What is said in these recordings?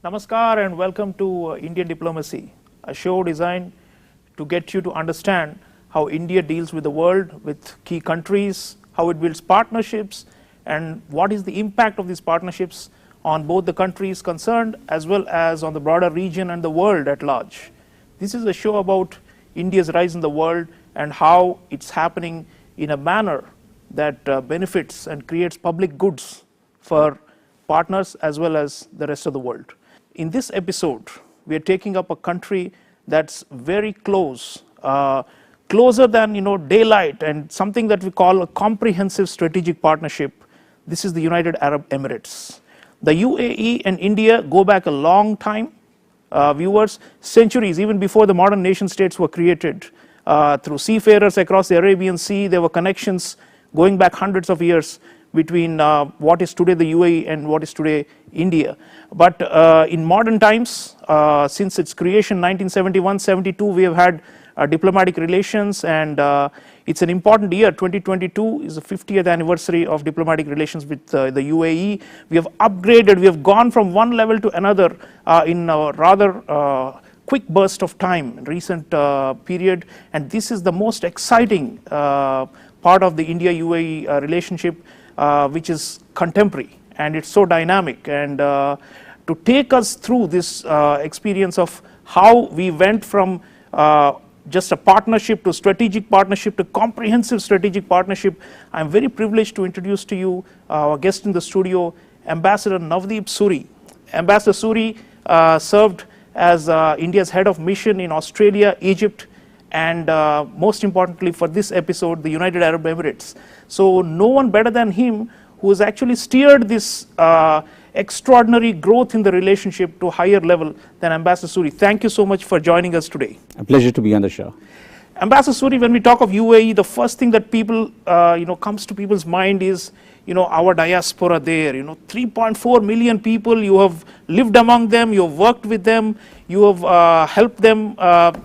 Namaskar and welcome to Indian Diplomacy, a show designed to get you to understand how India deals with the world, with key countries, how it builds partnerships, and what is the impact of these partnerships on both the countries concerned as well as on the broader region and the world at large. This is a show about India's rise in the world and how it's happening in a manner that benefits and creates public goods for partners as well as the rest of the world. In this episode, we are taking up a country that's very close, closer than daylight, and something that we call a comprehensive strategic partnership. This is the United Arab Emirates. The UAE and India go back a long time, viewers, centuries, even before the modern nation states were created. Through seafarers across the Arabian Sea, there were connections going back hundreds of years between what is today the UAE and what is today India. But in modern times, since its creation 1971-72, we have had diplomatic relations, and it's an important year. 2022 is the 50th anniversary of diplomatic relations with the UAE. We have upgraded, we have gone from one level to another in a rather quick burst of time in recent period, and this is the most exciting part of the India-UAE relationship, which is contemporary, and it's so dynamic. And to take us through this experience of how we went from just a partnership to strategic partnership to comprehensive strategic partnership, I'm very privileged to introduce to you our guest in the studio, Ambassador Navdeep Suri. Ambassador Suri served as India's head of mission in Australia, Egypt, and most importantly for this episode, the United Arab Emirates. So no one better than him who has actually steered this extraordinary growth in the relationship to a higher level than Ambassador Suri. Thank you so much for joining us today. A pleasure to be on the show. Ambassador Suri, when we talk of UAE, the first thing that people, comes to people's mind is, our diaspora there. 3.4 million people. You have lived among them. You have worked with them. You have helped them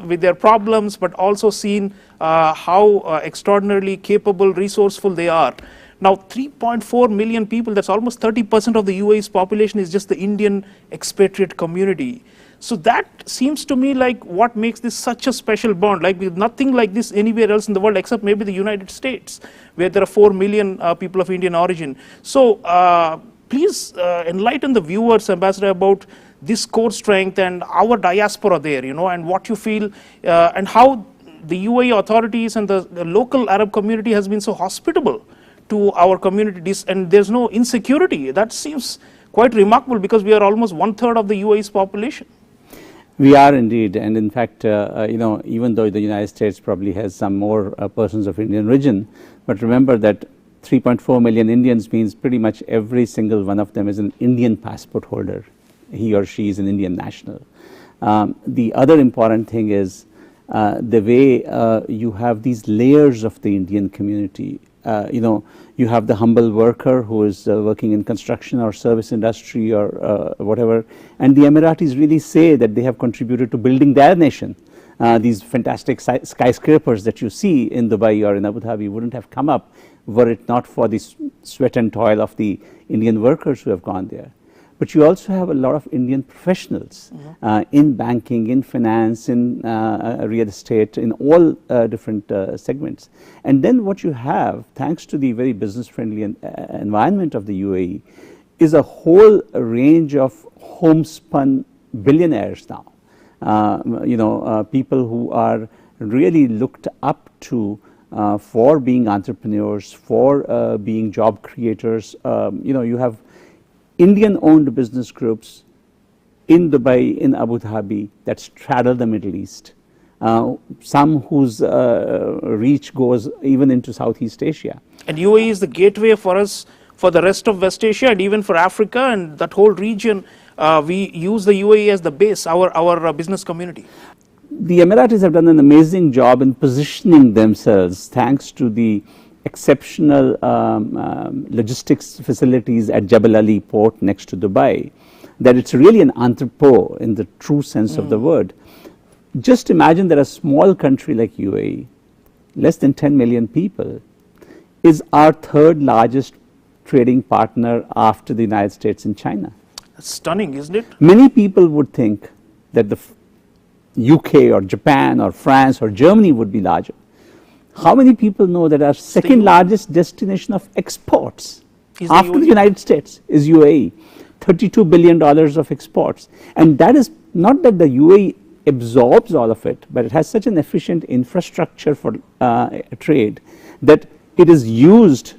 with their problems, but also seen how extraordinarily capable, resourceful they are. Now, 3.4 million people. That's almost 30% of the UAE's population is just the Indian expatriate community. So that seems to me like what makes this such a special bond. Like nothing like this anywhere else in the world except maybe the United States, where there are 4 million people of Indian origin. So please enlighten the viewers, Ambassador, about this core strength and our diaspora there, and what you feel and how the UAE authorities and the local Arab community has been so hospitable to our communities, and there's no insecurity. That seems quite remarkable because we are almost 1/3 of the UAE's population. We are indeed, and in fact, even though the United States probably has some more persons of Indian origin, but remember that 3.4 million Indians means pretty much every single one of them is an Indian passport holder. He or she is an Indian national. The other important thing is the way you have these layers of the Indian community. You have the humble worker who is working in construction or service industry or whatever, and the Emiratis really say that they have contributed to building their nation. These fantastic skyscrapers that you see in Dubai or in Abu Dhabi wouldn't have come up were it not for the sweat and toil of the Indian workers who have gone there. But you also have a lot of Indian professionals in banking, in finance, in real estate, in all different segments. And then what you have, thanks to the very business-friendly environment of the UAE, is a whole range of homespun billionaires now. People who are really looked up to for being entrepreneurs, for being job creators. You have Indian-owned business groups in Dubai, in Abu Dhabi that straddle the Middle East. Some whose reach goes even into Southeast Asia. And UAE is the gateway for us for the rest of West Asia and even for Africa and that whole region. We use the UAE as the base, our business community. The Emiratis have done an amazing job in positioning themselves thanks to the exceptional logistics facilities at Jebel Ali port next to Dubai, that it's really an entrepot in the true sense of the word. Just imagine that a small country like UAE, less than 10 million people, is our third largest trading partner after the United States and China. That's stunning, isn't it? Many people would think that the UK or Japan or France or Germany would be larger. How many people know that our second largest destination of exports after the United States is UAE? $32 billion of exports. And that is not that the UAE absorbs all of it, but it has such an efficient infrastructure for trade that it is used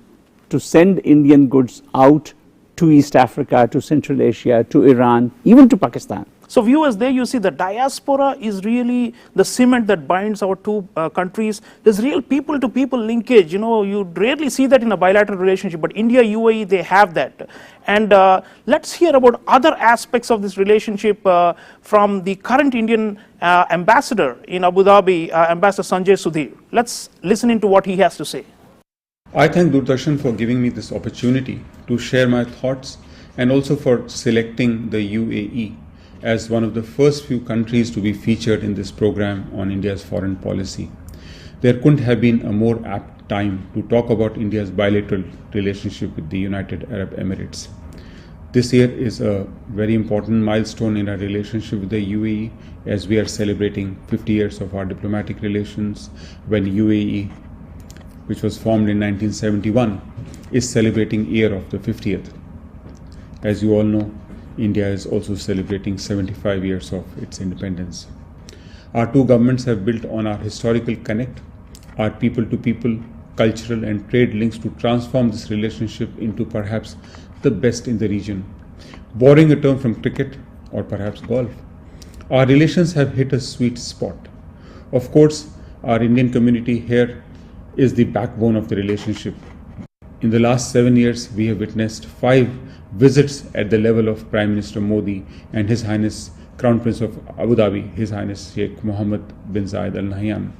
to send Indian goods out to East Africa, to Central Asia, to Iran, even to Pakistan. So viewers, there you see the diaspora is really the cement that binds our two countries. There's real people-to-people linkage. You know, you rarely see that in a bilateral relationship, but India, UAE, they have that. And let's hear about other aspects of this relationship from the current Indian ambassador in Abu Dhabi, Ambassador Sunjay Sudhir. Let's listen into what he has to say. I thank Doordarshan for giving me this opportunity to share my thoughts and also for selecting the UAE as one of the first few countries to be featured in this program on India's foreign policy. There couldn't have been a more apt time to talk about India's bilateral relationship with the United Arab Emirates. This year is a very important milestone in our relationship with the UAE as we are celebrating 50 years of our diplomatic relations when UAE, which was formed in 1971, is celebrating year of the 50th. As you all know, India is also celebrating 75 years of its independence. Our two governments have built on our historical connect, our people-to-people, cultural and trade links to transform this relationship into perhaps the best in the region. Borrowing a term from cricket or perhaps golf, our relations have hit a sweet spot. Of course, our Indian community here is the backbone of the relationship. In the last 7 years, we have witnessed 5 visits at the level of Prime Minister Modi and His Highness Crown Prince of Abu Dhabi, His Highness Sheikh Mohammed bin Zayed Al Nahyan.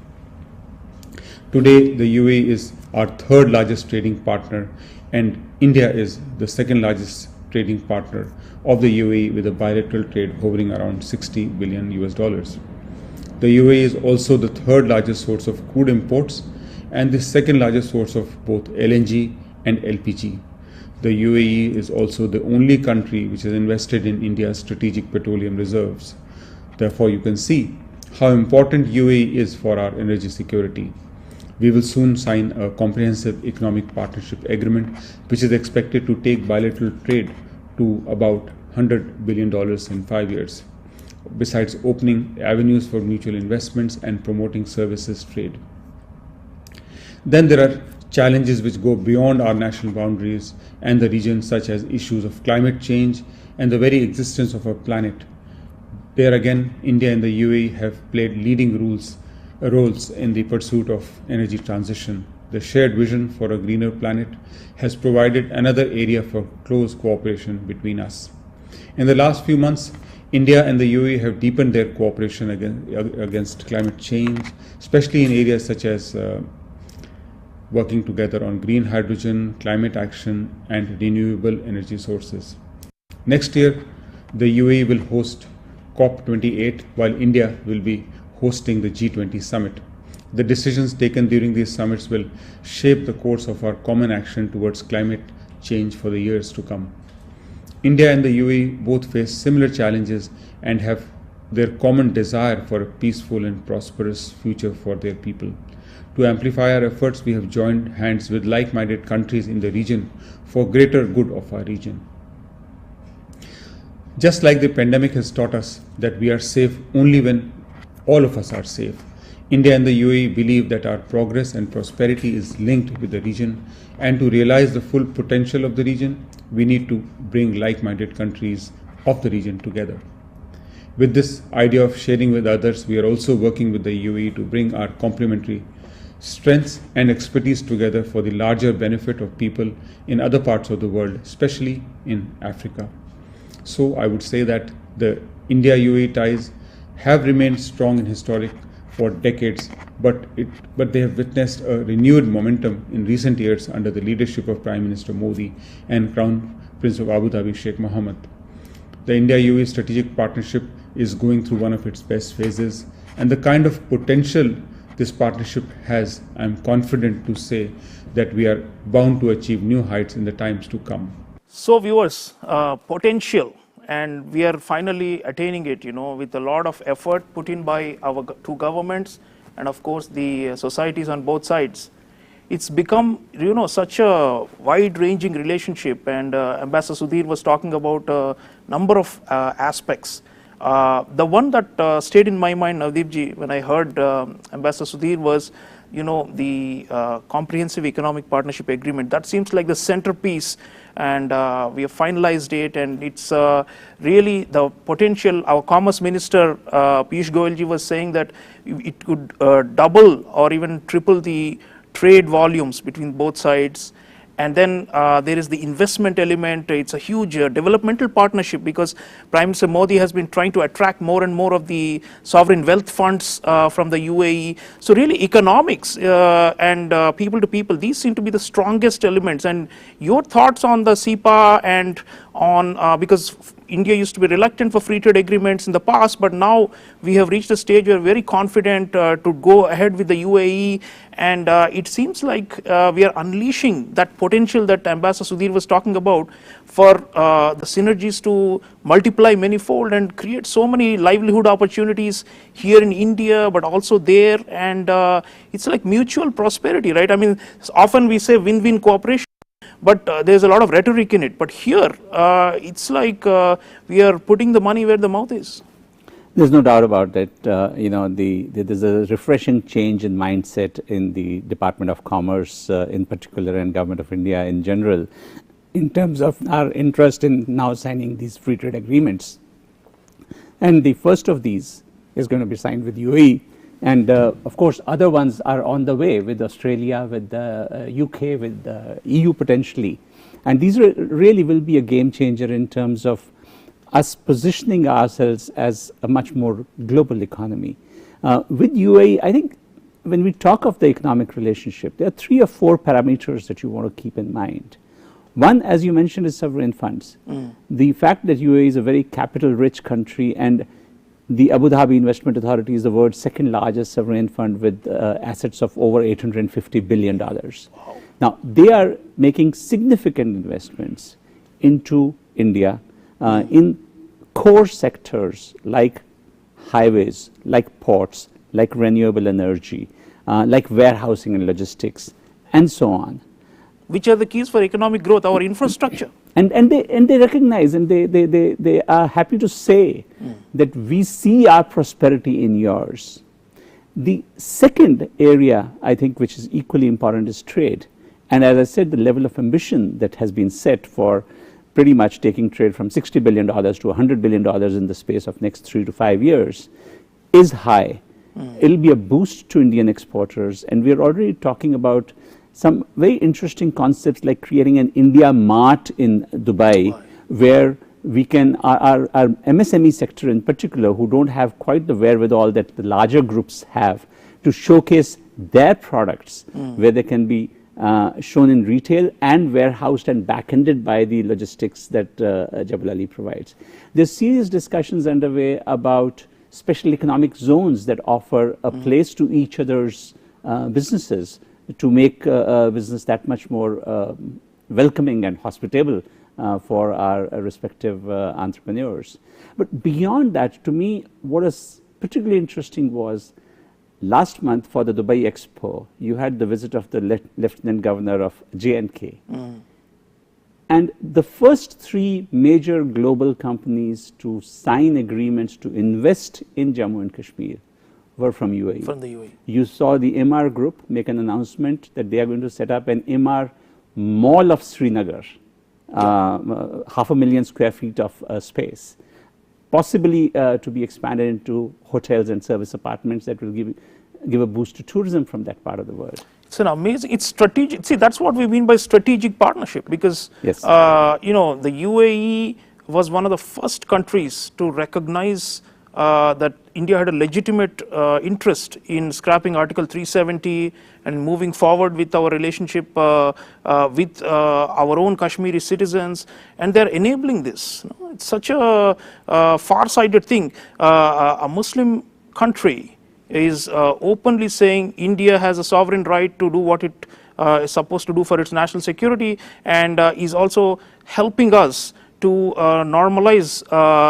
Today, the UAE is our third largest trading partner, and India is the second largest trading partner of the UAE, with a bilateral trade hovering around $60 billion. The UAE is also the third largest source of crude imports and the second largest source of both LNG and LPG. The UAE is also the only country which has invested in India's strategic petroleum reserves. Therefore, you can see how important UAE is for our energy security. We will soon sign a comprehensive economic partnership agreement, which is expected to take bilateral trade to about $100 billion in 5 years, besides opening avenues for mutual investments and promoting services trade. Then there are challenges which go beyond our national boundaries and the region, such as issues of climate change and the very existence of our planet. There again, India and the UAE have played leading roles in the pursuit of energy transition. The shared vision for a greener planet has provided another area for close cooperation between us. In the last few months, India and the UAE have deepened their cooperation against climate change, especially in areas such as working together on green hydrogen, climate action, and renewable energy sources. Next year, the UAE will host COP28, while India will be hosting the G20 summit. The decisions taken during these summits will shape the course of our common action towards climate change for the years to come. India and the UAE both face similar challenges and have their common desire for a peaceful and prosperous future for their people. To amplify our efforts, we have joined hands with like-minded countries in the region for greater good of our region. Just like the pandemic has taught us that we are safe only when all of us are safe, India and the UAE believe that our progress and prosperity is linked with the region, and to realize the full potential of the region, we need to bring like-minded countries of the region together. With this idea of sharing with others, we are also working with the UAE to bring our complementary strengths and expertise together for the larger benefit of people in other parts of the world, especially in Africa. So I would say that the India-UAE ties have remained strong and historic for decades, but they have witnessed a renewed momentum in recent years under the leadership of Prime Minister Modi and Crown Prince of Abu Dhabi Sheikh Mohammed. The India-UAE strategic partnership is going through one of its best phases, and the kind of potential this partnership has, I am confident to say that we are bound to achieve new heights in the times to come. So viewers, potential and we are finally attaining it, with a lot of effort put in by our two governments and of course the societies on both sides. It's become, such a wide-ranging relationship, and Ambassador Sudhir was talking about a number of aspects. The one that stayed in my mind, Navdeep ji, when I heard Ambassador Sudhir was, the Comprehensive Economic Partnership Agreement. That seems like the centerpiece, and we have finalized it, and it's really the potential. Our Commerce Minister, Piyush Goyal ji, was saying that it could double or even triple the trade volumes between both sides. And then there is the investment element. It's a huge developmental partnership because Prime Minister Modi has been trying to attract more and more of the sovereign wealth funds from the UAE. So really economics and people to people, these seem to be the strongest elements. And your thoughts on the CEPA and on, because India used to be reluctant for free trade agreements in the past, but now we have reached a stage where we are very confident to go ahead with the UAE, and it seems like we are unleashing that potential that Ambassador Sudhir was talking about for the synergies to multiply manifold and create so many livelihood opportunities here in India, but also there, and it's like mutual prosperity, right? I mean, often we say win-win cooperation, but there's a lot of rhetoric in it. But here, it's like we are putting the money where the mouth is. There's no doubt about that. There's a refreshing change in mindset in the Department of Commerce in particular, and Government of India in general, in terms of our interest in now signing these free trade agreements. And the first of these is going to be signed with UAE. And of course, other ones are on the way with Australia, with the UK, with the EU potentially. And these really will be a game changer in terms of us positioning ourselves as a much more global economy. With UAE, I think when we talk of the economic relationship, there are 3 or 4 parameters that you want to keep in mind. One, as you mentioned, is sovereign funds. The fact that UAE is a very capital-rich country, and the Abu Dhabi Investment Authority is the world's second largest sovereign fund with assets of over $850 billion. Wow. Now, they are making significant investments into India in core sectors like highways, like ports, like renewable energy, like warehousing and logistics, and so on. Which are the keys for economic growth? Our infrastructure. And they recognize, and they are happy to say that we see our prosperity in yours. The second area, I think, which is equally important, is trade. And as I said, the level of ambition that has been set for pretty much taking trade from $60 billion to $100 billion in the space of next 3 to 5 years is high. It'll be a boost to Indian exporters, and we're already talking about some very interesting concepts like creating an India Mart in Dubai, where we can, our MSME sector in particular, who don't have quite the wherewithal that the larger groups have, to showcase their products, where they can be shown in retail and warehoused and back-ended by the logistics that Jabal Ali provides. There's serious discussions underway about special economic zones that offer a place to each other's businesses, to make business that much more welcoming and hospitable for our respective entrepreneurs. But beyond that, to me, what is particularly interesting was last month for the Dubai Expo, you had the visit of the Lieutenant Governor of J&K. And the first 3 major global companies to sign agreements to invest in Jammu and Kashmir were from UAE. From the UAE. You saw the Emaar Group make an announcement that they are going to set up an Emaar Mall of Srinagar, 500,000 square feet of space, possibly to be expanded into hotels and service apartments that will give a boost to tourism from that part of the world. It's an amazing, it's strategic. See, that's what we mean by strategic partnership, because, Yes. the UAE was one of the first countries to recognize that India had a legitimate interest in scrapping Article 370 and moving forward with our relationship with our own Kashmiri citizens, and they're enabling this. It's such a far-sighted thing. A Muslim country is openly saying India has a sovereign right to do what it is supposed to do for its national security, and is also helping us to normalize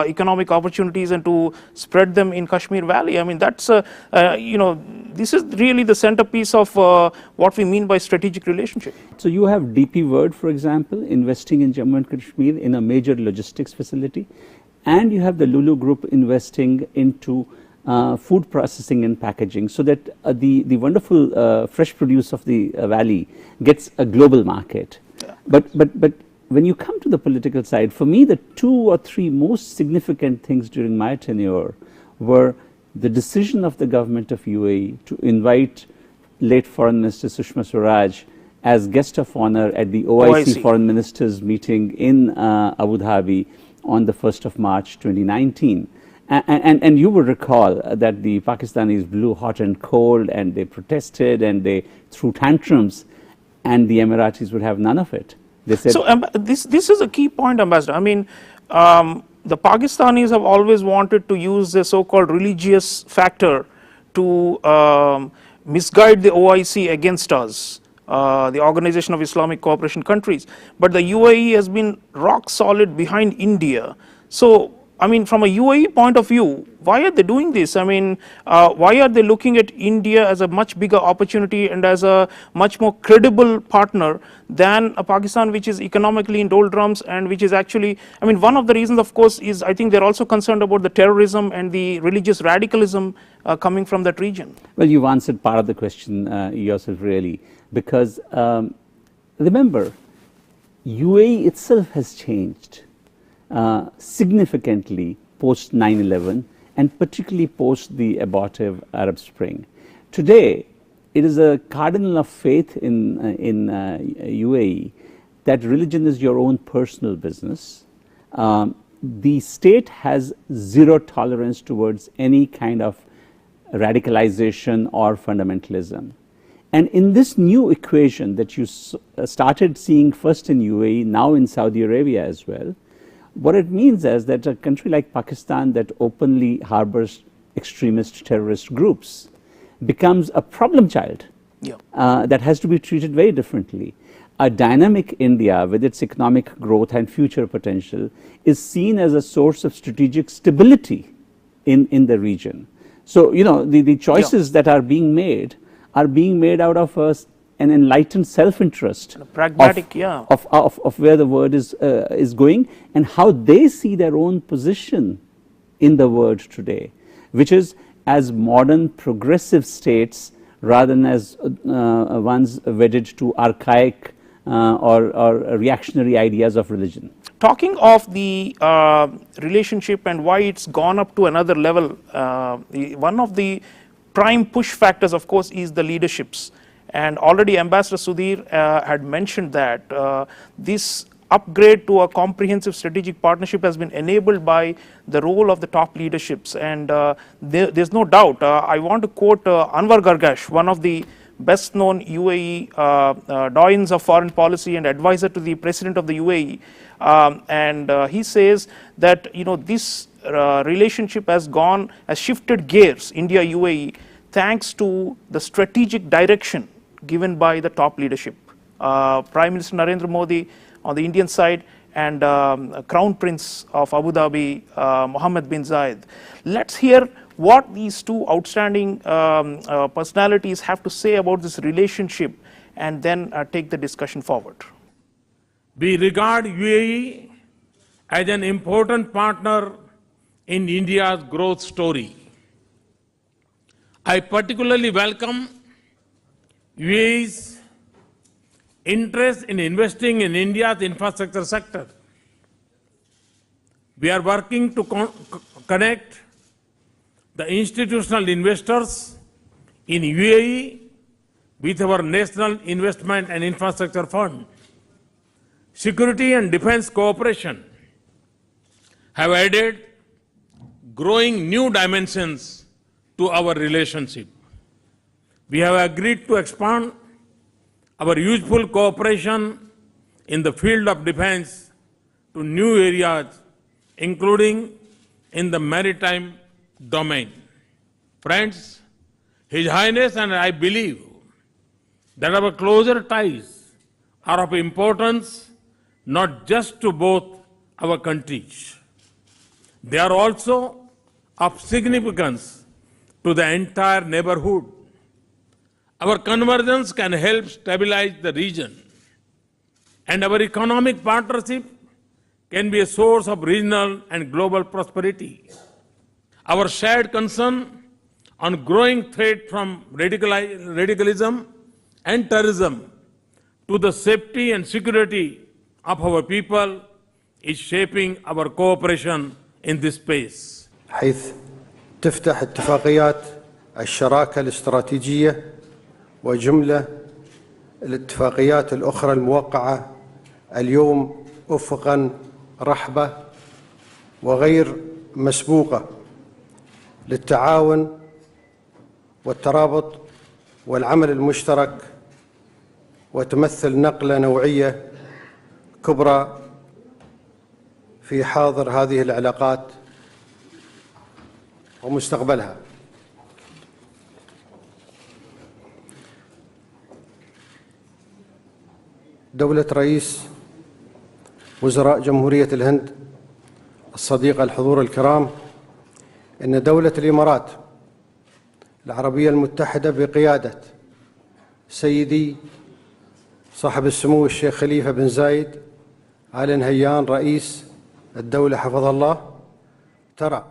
economic opportunities and to spread them in Kashmir Valley. I mean, that's, this is really the centerpiece of what we mean by strategic relationship. So you have DP World, for example, investing in Jammu and Kashmir in a major logistics facility, and you have the Lulu Group investing into food processing and packaging, so that the wonderful fresh produce of the valley gets a global market. Yeah. But when you come to the political side, for me the 2 or 3 most significant things during my tenure were the decision of the government of UAE to invite late Foreign Minister Sushma Swaraj as guest of honor at the OIC Foreign Ministers meeting in Abu Dhabi on the 1st of March 2019. And you will recall that the Pakistanis blew hot and cold, and they protested and they threw tantrums, and the Emiratis would have none of it. They said, so this is a key point, Ambassador. I mean, the Pakistanis have always wanted to use the so-called religious factor to misguide the OIC against us, the Organization of Islamic Cooperation Countries. But the UAE has been rock solid behind India. So, I mean, from a UAE point of view, why are they doing this? I mean, why are they looking at India as a much bigger opportunity and as a much more credible partner than Pakistan, which is economically in doldrums and which is actually, I mean, one of the reasons, of course, is I think they're also concerned about the terrorism and the religious radicalism coming from that region. Well, you've answered part of the question yourself, really, because remember, UAE itself has changed significantly post 9/11, and particularly post the abortive Arab Spring. Today, it is a cardinal of faith in UAE that religion is your own personal business. The state has zero tolerance towards any kind of radicalization or fundamentalism. And in this new equation that you started seeing first in UAE, now in Saudi Arabia as well, what it means is that a country like Pakistan that openly harbors extremist terrorist groups becomes a problem child that has to be treated very differently. A dynamic India with its economic growth and future potential is seen as a source of strategic stability in the region. So, you know, the choices that are being made out of an enlightened self-interest, pragmatic, of where the world is going and how they see their own position in the world today, which is as modern progressive states rather than as ones wedded to archaic or reactionary ideas of religion. Talking of the relationship and why it's gone up to another level, one of the prime push factors, of course, is the leaderships. And already Ambassador Sudhir had mentioned that this upgrade to a comprehensive strategic partnership has been enabled by the role of the top leaderships. And there's no doubt. I want to quote Anwar Gargash, one of the best known UAE doyens of foreign policy and advisor to the President of the UAE. And he says that, you know, this relationship has shifted gears, India-UAE, thanks to the strategic direction given by the top leadership. Prime Minister Narendra Modi on the Indian side and Crown Prince of Abu Dhabi, Mohammed bin Zayed. Let's hear what these two outstanding personalities have to say about this relationship and then take the discussion forward. We regard UAE as an important partner in India's growth story. I particularly welcome UAE's interest in investing in India's infrastructure sector. We are working to connect the institutional investors in UAE with our National Investment and Infrastructure Fund. Security and defense cooperation have added growing new dimensions to our relationship. We have agreed to expand our useful cooperation in the field of defense to new areas, including in the maritime domain. Friends, His Highness and I believe that our closer ties are of importance not just to both our countries. They are also of significance to the entire neighborhood. Our convergence can help stabilize the region, and our economic partnership can be a source of regional and global prosperity. Our shared concern on growing threat from radicalism and terrorism to the safety and security of our people is shaping our cooperation in this space. حيث تفتح اتفاقيات الشراكة الاستراتيجية وجملة الاتفاقيات الأخرى الموقعة اليوم أفقاً رحبة وغير مسبوقة للتعاون والترابط والعمل المشترك، وتمثل نقلة نوعية كبرى في حاضر هذه العلاقات ومستقبلها. دولة رئيس وزراء جمهورية الهند الصديقة الحضور الكرام، إن دولة الإمارات العربية المتحدة بقيادة سيدي صاحب السمو الشيخ خليفة بن زايد آل نهيان رئيس الدولة حفظه الله، ترى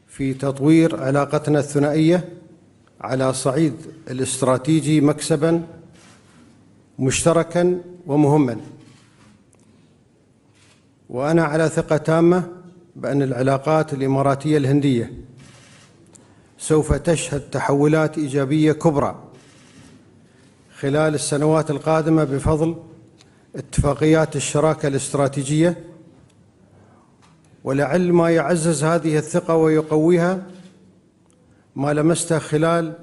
في تطوير علاقتنا الثنائية على صعيد الاستراتيجي مكسباً مشتركاً ومهماً. وأنا على ثقة تامة بأن العلاقات الإماراتية الهندية سوف تشهد تحولات إيجابية كبرى خلال السنوات القادمة بفضل اتفاقيات الشراكة الاستراتيجية، ولعل ما يعزز هذه الثقة ويقويها ما لمسته خلال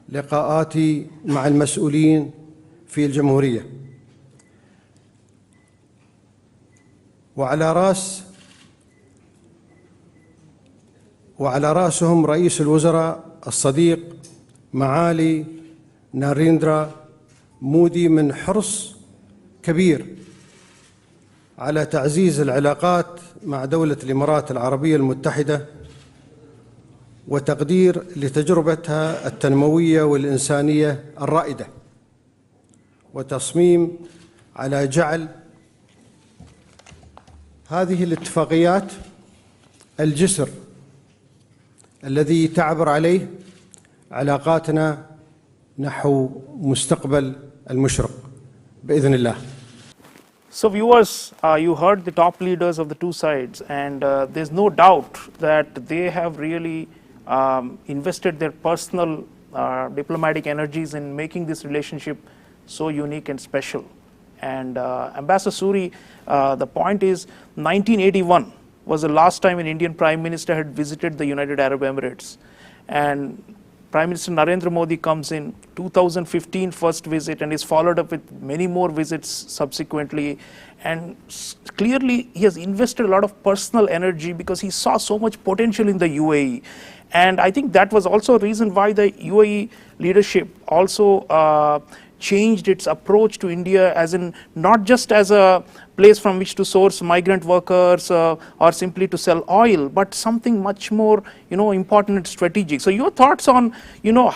لقاءاتي مع المسؤولين في الجمهورية، وعلى رأسهم رئيس الوزراء الصديق معالي ناريندرا مودي، من حرص كبير على تعزيز العلاقات مع دولة الإمارات العربية المتحدة وتقدير لتجربتها التنموية والإنسانية الرائدة، وتصميم على جعل هذه الاتفاقيات الجسر الذي تعبر عليه علاقاتنا نحو مستقبل المشرق بإذن الله. So viewers, you heard the top leaders of the two sides, and there's no doubt that they have really invested their personal diplomatic energies in making this relationship so unique and special. And Ambassador Suri, the point is 1981 was the last time an Indian Prime Minister had visited the United Arab Emirates. And Prime Minister Narendra Modi comes in 2015 first visit and is followed up with many more visits subsequently. And clearly he has invested a lot of personal energy because he saw so much potential in the UAE. And I think that was also a reason why the UAE leadership also changed its approach to India, as in not just as a place from which to source migrant workers or simply to sell oil, but something much more, important and strategic. So your thoughts on,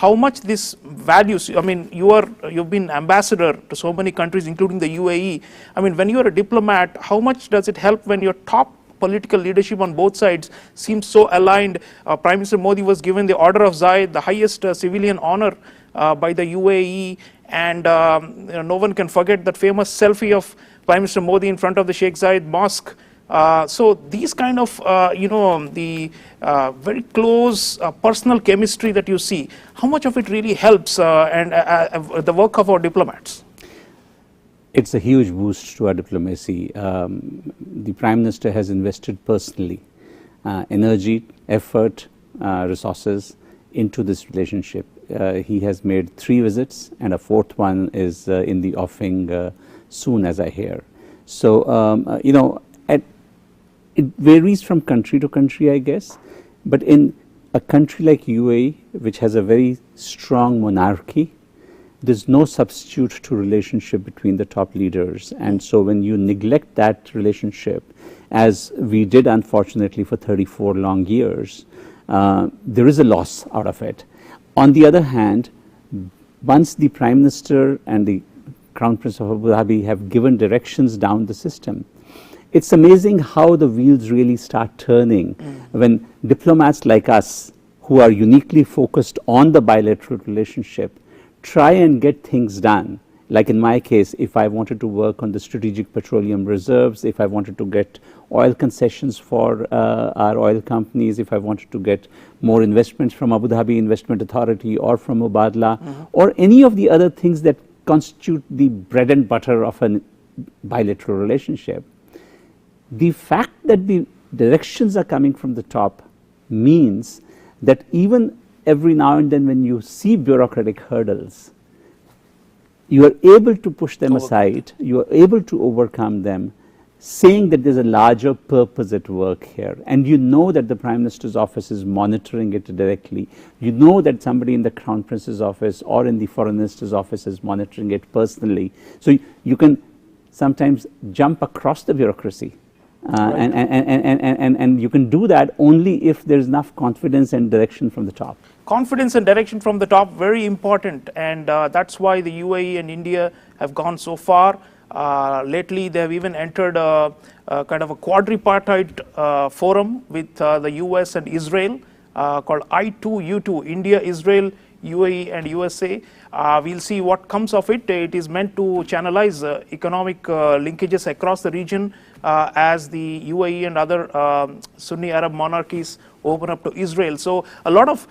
how much this values, I mean, you've been ambassador to so many countries, including the UAE. I mean, when you're a diplomat, how much does it help when your top political leadership on both sides seems so aligned? Prime Minister Modi was given the Order of Zayed, the highest civilian honor by the UAE, and no one can forget that famous selfie of Prime Minister Modi in front of the Sheikh Zayed Mosque. So these kind of, the very close personal chemistry that you see, how much of it really helps and the work of our diplomats? It's a huge boost to our diplomacy. The Prime Minister has invested personally energy, effort, resources into this relationship. He has made 3 visits and a 4th one is in the offing soon, as I hear. So, it varies from country to country, I guess, but in a country like UAE, which has a very strong monarchy, there's no substitute to relationship between the top leaders. And so when you neglect that relationship, as we did unfortunately for 34 long years, there is a loss out of it. On the other hand, once the Prime Minister and the Crown Prince of Abu Dhabi have given directions down the system, it's amazing how the wheels really start turning when diplomats like us, who are uniquely focused on the bilateral relationship, try and get things done. Like in my case, if I wanted to work on the strategic petroleum reserves, if I wanted to get oil concessions for our oil companies, if I wanted to get more investments from Abu Dhabi Investment Authority or from Mubadala, or any of the other things that constitute the bread and butter of a bilateral relationship, the fact that the directions are coming from the top means that even every now and then when you see bureaucratic hurdles, you are able to push them aside, you are able to overcome them, saying that there's a larger purpose at work here. And you know that the Prime Minister's office is monitoring it directly. You know that somebody in the Crown Prince's office or in the Foreign Minister's office is monitoring it personally. So you can sometimes jump across the bureaucracy. And you can do that only if there's enough confidence and direction from the top. Confidence and direction from the top, very important, and that's why the UAE and India have gone so far. Lately, they have even entered a kind of a quadripartite forum with the US and Israel called I2U2, India, Israel, UAE and USA. We'll see what comes of it. It is meant to channelize economic linkages across the region as the UAE and other Sunni Arab monarchies open up to Israel. So a lot of,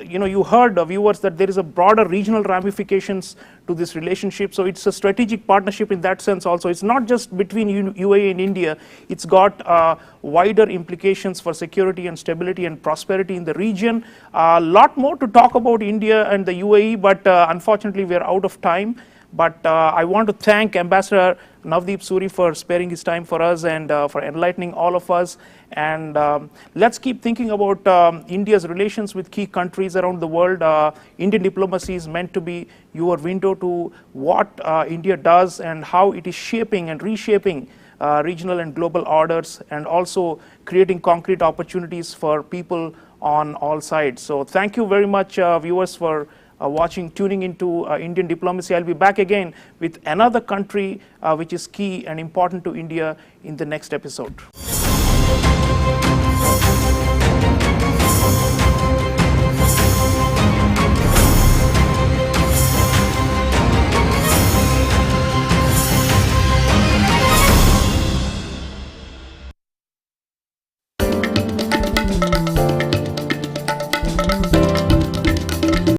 you heard, viewers, that there is a broader regional ramifications to this relationship. So it's a strategic partnership in that sense also. It's not just between UAE and India. It's got wider implications for security and stability and prosperity in the region. A lot more to talk about India and the UAE, but unfortunately we are out of time. But I want to thank Ambassador Navdeep Suri for sparing his time for us and for enlightening all of us. And let's keep thinking about India's relations with key countries around the world. Indian diplomacy is meant to be your window to what India does and how it is shaping and reshaping regional and global orders, and also creating concrete opportunities for people on all sides. So thank you very much, viewers, for tuning into Indian diplomacy. I'll be back again with another country which is key and important to India in the next episode.